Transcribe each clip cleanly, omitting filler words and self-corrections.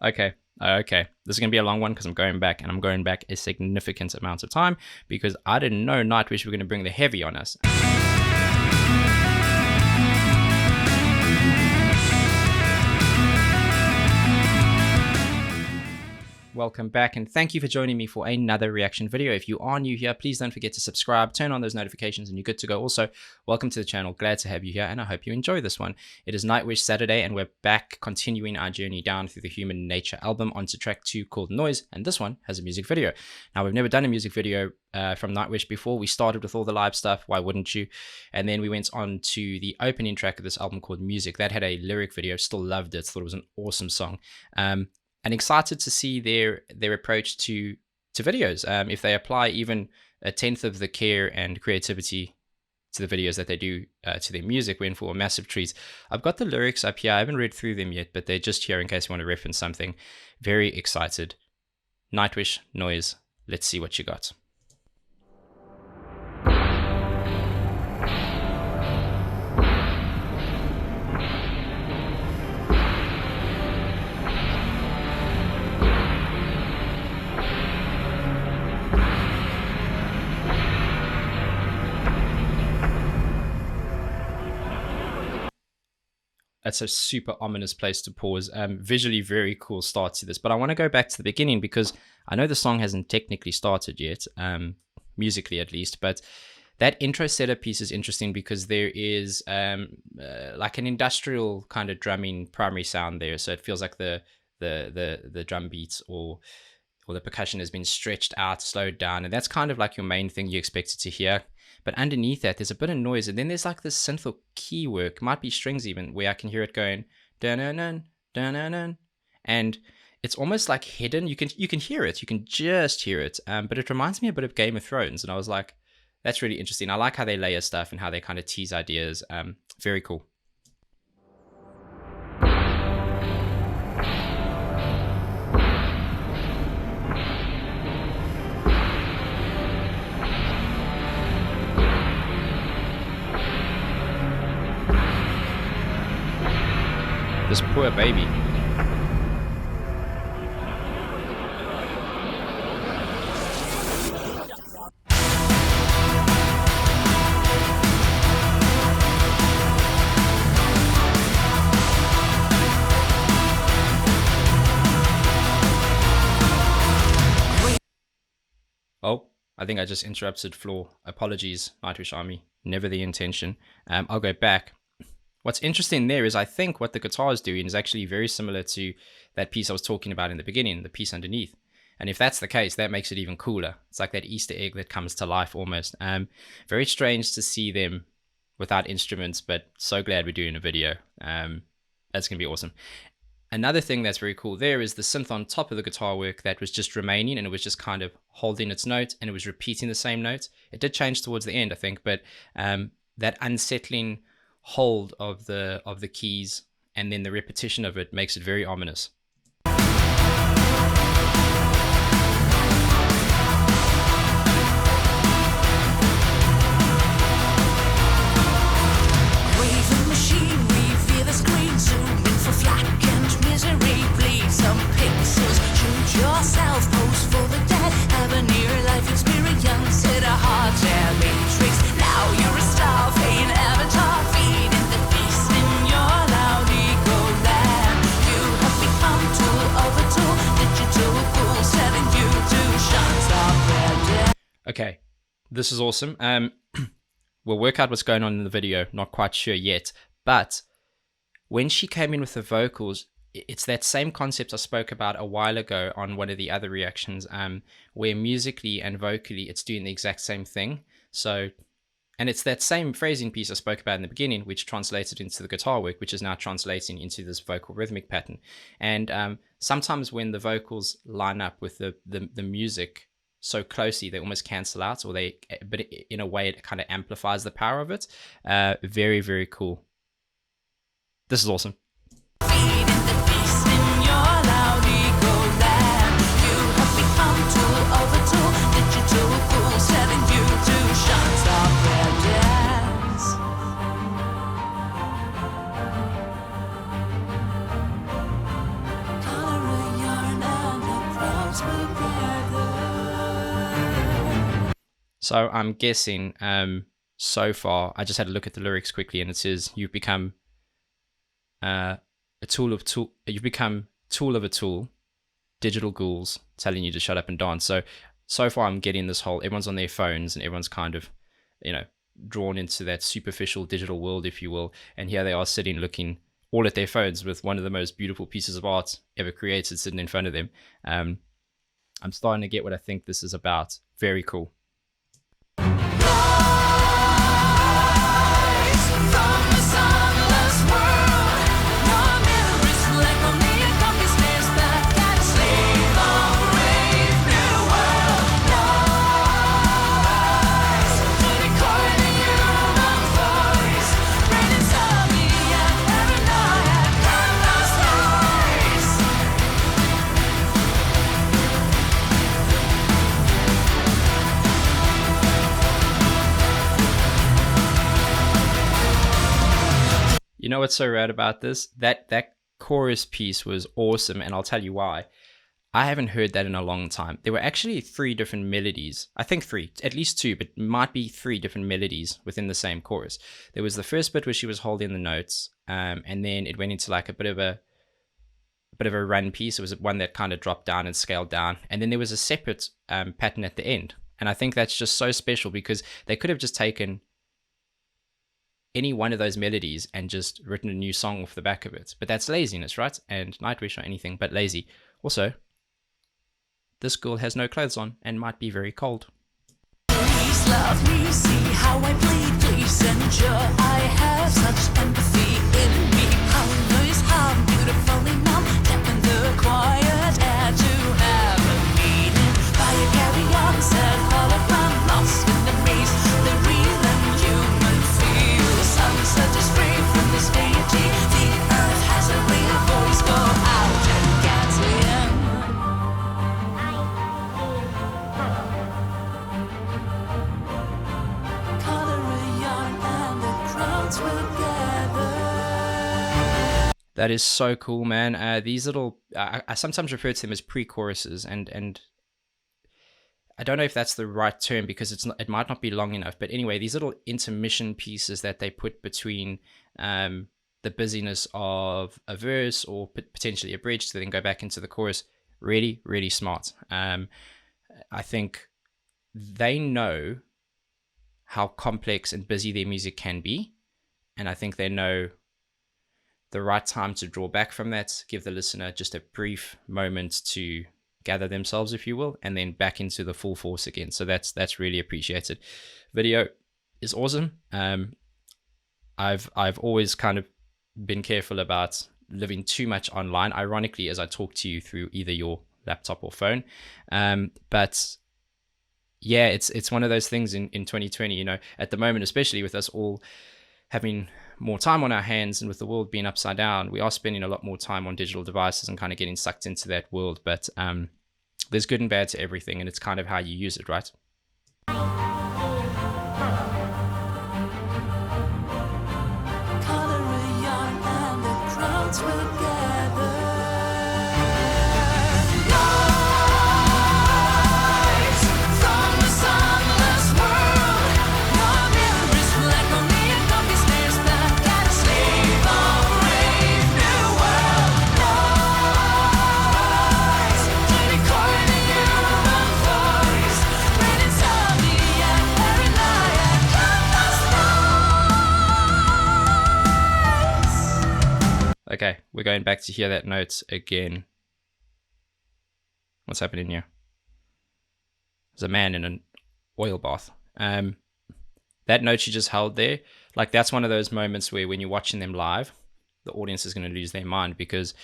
Okay. Okay. This is going to be a long one because I'm going back, and I'm going back a significant amount of time because I didn't know Nightwish were going to bring the heavy on us. Welcome back, and thank you for joining me for another reaction video. If you are new here, please don't forget to subscribe, turn on those notifications, and you're good to go. Also, welcome to the channel. Glad to have you here, and I hope you enjoy this one. It is Nightwish Saturday, and we're back continuing our journey down through the Human Nature album onto track 2 called Noise, and this one has a music video. Now, we've never done a music video from Nightwish before. We started with all the live stuff, why wouldn't you? And then we went on to the opening track of this album called Music. That had a lyric video, still loved it, thought it was an awesome song. And excited to see their approach to videos. If they apply even a tenth of the care and creativity to the videos that they do to their music, we're in for a massive treat. I've got the lyrics up here. I haven't read through them yet, but they're just here in case you want to reference something. Very excited. Nightwish, Noise. Let's see what you got. That's a super ominous place to pause. Visually very cool start to this, but I want to go back to the beginning because I know the song hasn't technically started yet, musically at least, but that intro setup piece is interesting because there is like an industrial kind of drumming primary sound there, so it feels like the drum beats or the percussion has been stretched out, slowed down, and that's kind of like your main thing you expected to hear. But underneath that, there's a bit of noise, and then there's like this synth or key work, might be strings even, where I can hear it going dun-dun-dun, dun-dun-dun, and it's almost like hidden. You can hear it, you can just hear it, but it reminds me a bit of Game of Thrones, and I was like, that's really interesting. I like how they layer stuff and how they kind of tease ideas. Very cool. This poor baby. Oh, I think I just interrupted floor. Apologies, Nightwish Army. Never the intention. I'll go back. What's interesting there is I think what the guitar is doing is actually very similar to that piece I was talking about in the beginning, the piece underneath. And if that's the case, that makes it even cooler. It's like that Easter egg that comes to life almost. Very strange to see them without instruments, but so glad we're doing a video. That's going to be awesome. Another thing that's very cool there is the synth on top of the guitar work that was just remaining, and it was just kind of holding its note, and it was repeating the same note. It did change towards the end, I think, but that unsettling hold of the keys and then the repetition of it makes it very ominous. Okay, this is awesome. We'll work out what's going on in the video, not quite sure yet, but when she came in with the vocals, it's that same concept I spoke about a while ago on one of the other reactions, where musically and vocally it's doing the exact same thing. So, and it's that same phrasing piece I spoke about in the beginning, which translated into the guitar work, which is now translating into this vocal rhythmic pattern. And sometimes when the vocals line up with the music so closely, they almost cancel out, or but in a way it kind of amplifies the power of it. Very, very cool. This is awesome. So I'm guessing so far, I just had a look at the lyrics quickly, and it says you've become you've become tool of a tool, digital ghouls telling you to shut up and dance. So far I'm getting this whole, everyone's on their phones and everyone's kind of, drawn into that superficial digital world, if you will, and here they are sitting looking all at their phones with one of the most beautiful pieces of art ever created sitting in front of them. I'm starting to get what I think this is about. Very cool. You know what's so rad about this? That chorus piece was awesome, and I'll tell you why. I haven't heard that in a long time. There were actually 3 different melodies. I think 3, at least 2, but might be 3 different melodies within the same chorus. There was the first bit where she was holding the notes, and then it went into like a bit of a run piece. It was one that kind of dropped down and scaled down, and then there was a separate pattern at the end. And I think that's just so special because they could have just taken any one of those melodies and just written a new song off the back of it. But that's laziness, right? And Nightwish are anything but lazy. Also, this girl has no clothes on and might be very cold. Please love me, see how I bleed, please endure. I have such empathy in me. How I know how I'm beautifully numb, deaf in the quiet air to have a meaning. Fire carry on, set all of my lost in the maze. The real and human feel. Sunset is free from this deity. The earth has a real voice. Go out and get in. Color a yarn and the crowds will gather. That is so cool, man. These little, I sometimes refer to them as pre-choruses, and I don't know if that's the right term because it might not be long enough. But anyway, these little intermission pieces that they put between the busyness of a verse or potentially a bridge to then go back into the chorus, really, really smart. I think they know how complex and busy their music can be, and I think they know the right time to draw back from that, give the listener just a brief moment to gather themselves, if you will, and then back into the full force again. So that's really appreciated. Video is awesome. I've always kind of been careful about living too much online, ironically, as I talk to you through either your laptop or phone. But yeah, it's one of those things in 2020, at the moment, especially with us all having more time on our hands and with the world being upside down, we are spending a lot more time on digital devices and kind of getting sucked into that world. But there's good and bad to everything, and it's kind of how you use it, right? Color a yarn and the crowds will gather. Light from the sunless world. Your mirror is black, only a copy stares back at a slave of a brave new world. Light to record the human voice. When it's heavy and paranoia, come Okay, we're going back to hear that note again. What's happening here? There's a man in an oil bath. That note she just held there, like that's one of those moments where when you're watching them live, the audience is going to lose their mind because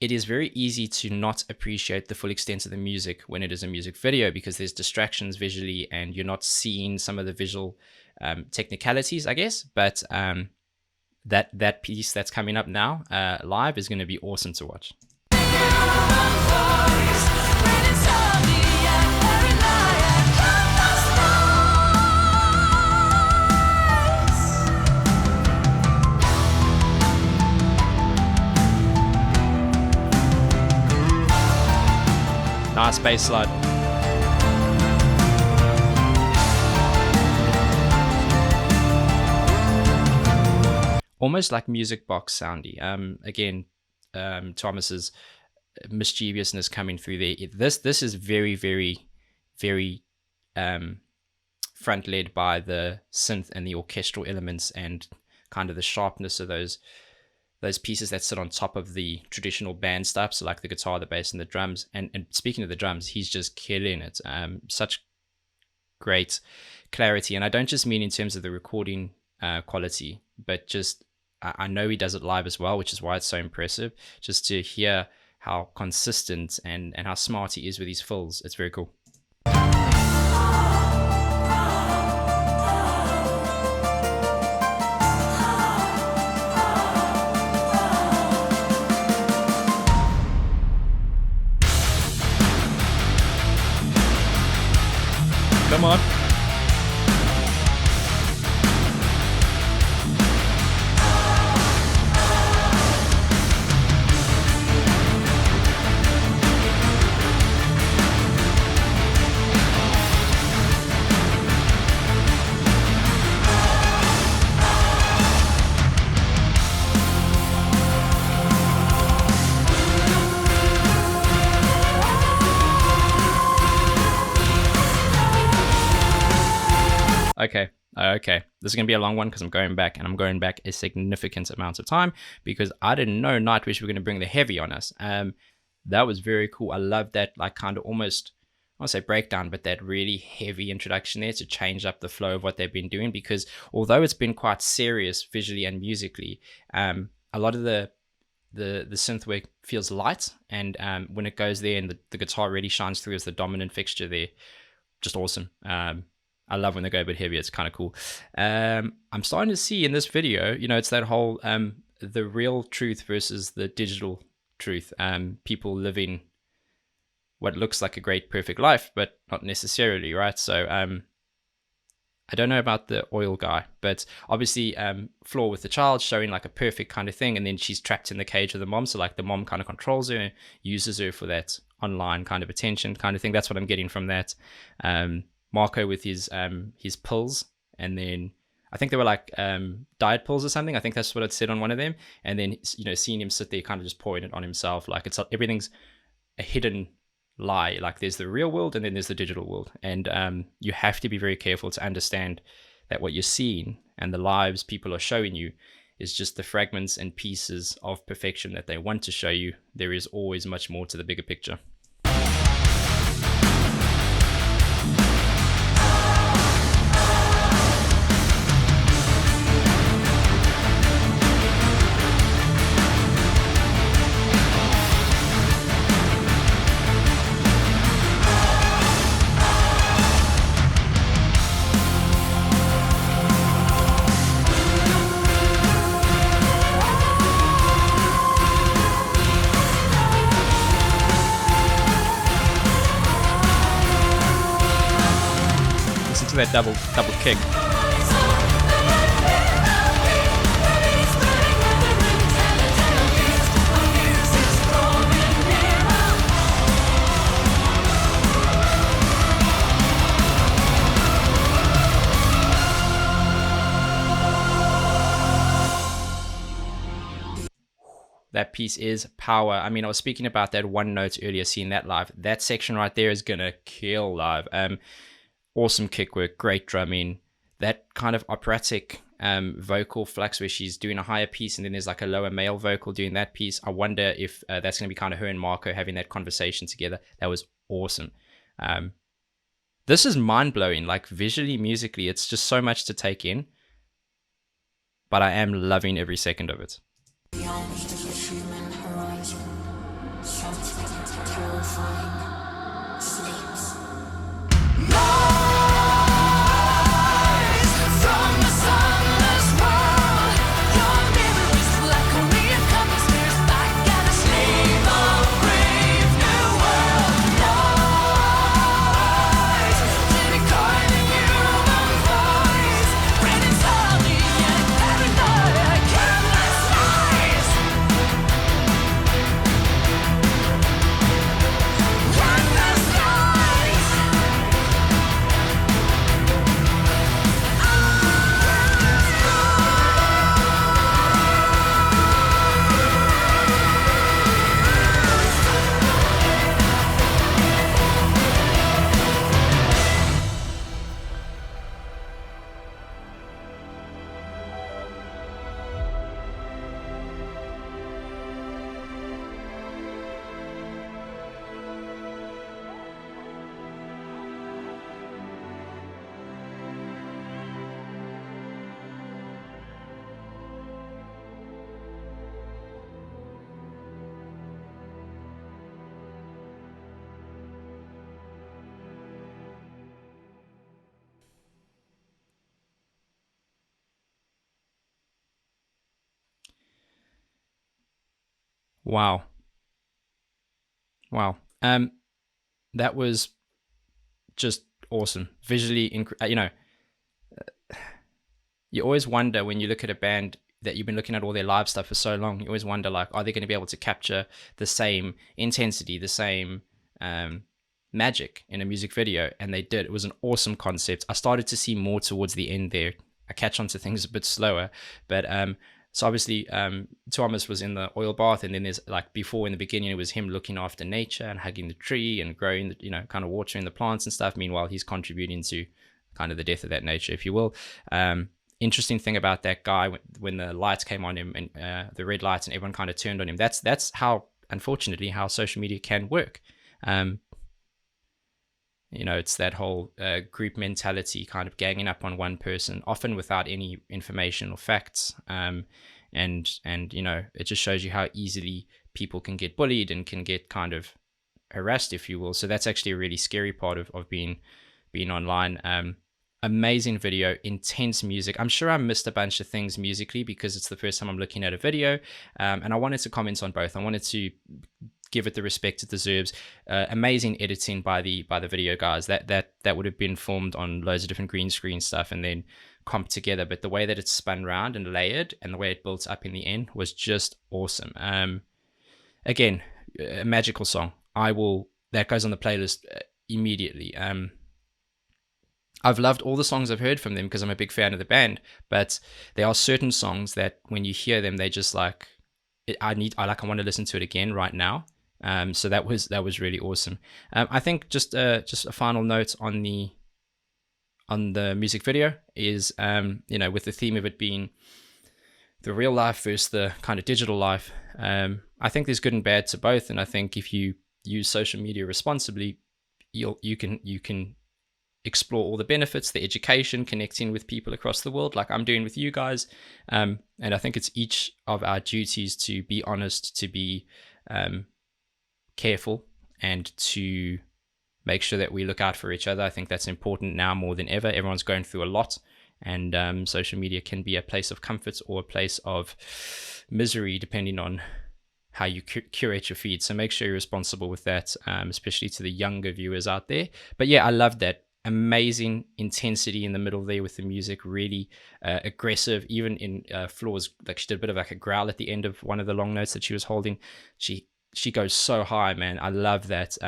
it is very easy to not appreciate the full extent of the music when it is a music video because there's distractions visually and you're not seeing some of the visual technicalities, I guess. But that piece that's coming up now live is going to be awesome to watch. Nice bass slide. almost like music box soundy. Again, Thomas's mischievousness coming through there. This is very, very, very front led by the synth and the orchestral elements and kind of the sharpness of those pieces that sit on top of the traditional band stuff, so like the guitar, the bass, and the drums. And speaking of the drums, he's just killing it. Such great clarity, and I don't just mean in terms of the recording quality, but just I know he does it live as well, which is why it's so impressive. Just to hear how consistent and how smart he is with his fills, it's very cool. Come on. Okay. This is going to be a long one because I'm going back a significant amount of time because I didn't know Nightwish were going to bring the heavy on us. That was very cool. I love that, like, kind of almost, I won't say breakdown, but that really heavy introduction there to change up the flow of what they've been doing, because although it's been quite serious visually and musically, a lot of the synth work feels light, and when it goes there and the guitar really shines through as the dominant fixture there, just awesome. I love when they go a bit heavier. It's kind of cool. I'm starting to see in this video, it's that whole the real truth versus the digital truth. People living what looks like a great, perfect life, but not necessarily, right? So I don't know about the oil guy, but obviously Floor with the child showing like a perfect kind of thing, and then she's trapped in the cage with the mom. So like the mom kind of controls her, uses her for that online kind of attention kind of thing. That's what I'm getting from that. Marco with his pills, and then I think they were like diet pills or something. I think that's what it said on one of them. And then seeing him sit there, kind of just pouring it on himself, like everything's a hidden lie. Like there's the real world, and then there's the digital world, and you have to be very careful to understand that what you're seeing and the lives people are showing you is just the fragments and pieces of perfection that they want to show you. There is always much more to the bigger picture. That double kick. That piece is power. I mean, I was speaking about that one note earlier, seeing that live. That section right there is gonna kill live. Awesome kick work, great drumming, that kind of operatic vocal flux where she's doing a higher piece and then there's like a lower male vocal doing that piece. I wonder if that's going to be kind of her and Marco having that conversation together. That was awesome. This is mind-blowing, like visually, musically, it's just so much to take in, but I am loving every second of it. Beyond the human horizon, something terrifying sleeps. Yeah! Wow. Wow. That was just awesome. Visually, you always wonder when you look at a band that you've been looking at all their live stuff for so long, you always wonder, like, are they going to be able to capture the same intensity, the same magic in a music video? And they did. It was an awesome concept. I started to see more towards the end there. I catch on to things a bit slower, but so obviously Thomas was in the oil bath, and then there's, like, before, in the beginning, it was him looking after nature and hugging the tree and growing, kind of watering the plants and stuff. Meanwhile, he's contributing to kind of the death of that nature, if you will. Interesting thing about that guy, when the lights came on him, and the red lights, and everyone kind of turned on him. That's how, unfortunately, how social media can work. It's that whole group mentality, kind of ganging up on one person, often without any information or facts. And it just shows you how easily people can get bullied and can get kind of harassed, if you will. So that's actually a really scary part of being online. Amazing video, intense music. I'm sure I missed a bunch of things musically because it's the first time I'm looking at a video, and I wanted to comment on both. I wanted to give it the respect it deserves. Amazing editing by the video guys. That would have been filmed on loads of different green screen stuff and then comped together. But the way that it's spun around and layered, and the way it built up in the end, was just awesome. Again, a magical song. That goes on the playlist immediately. I've loved all the songs I've heard from them because I'm a big fan of the band, but there are certain songs that when you hear them, they just like, I want to listen to it again right now. So that was really awesome. I think just a final note on the music video is, with the theme of it being the real life versus the kind of digital life. I think there's good and bad to both, and I think if you use social media responsibly, you can explore all the benefits, the education, connecting with people across the world, like I'm doing with you guys. And I think it's each of our duties to be honest, to be careful, and to make sure that we look out for each other. I think that's important now more than ever. Everyone's going through a lot, and social media can be a place of comfort or a place of misery, depending on how you curate your feed. So make sure you're responsible with that, especially to the younger viewers out there. But yeah, I love that. Amazing intensity in the middle there with the music, really aggressive, even in Floor's, like, she did a bit of like a growl at the end of one of the long notes that she was holding. She goes so high, man. I love that.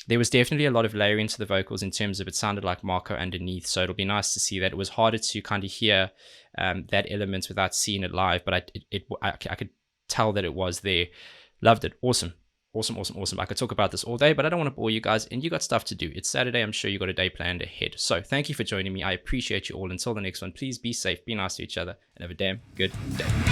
There was definitely a lot of layering to the vocals in terms of, it sounded like Marco underneath, so it'll be nice to see that. It was harder to kind of hear that element without seeing it live, but I could tell that it was there. Loved it. Awesome. I could talk about this all day, but I don't want to bore you guys, and you got stuff to do. It's Saturday. I'm sure you got a day planned ahead. So thank you for joining me. I appreciate you all. Until the next one, please be safe, be nice to each other, and have a damn good day.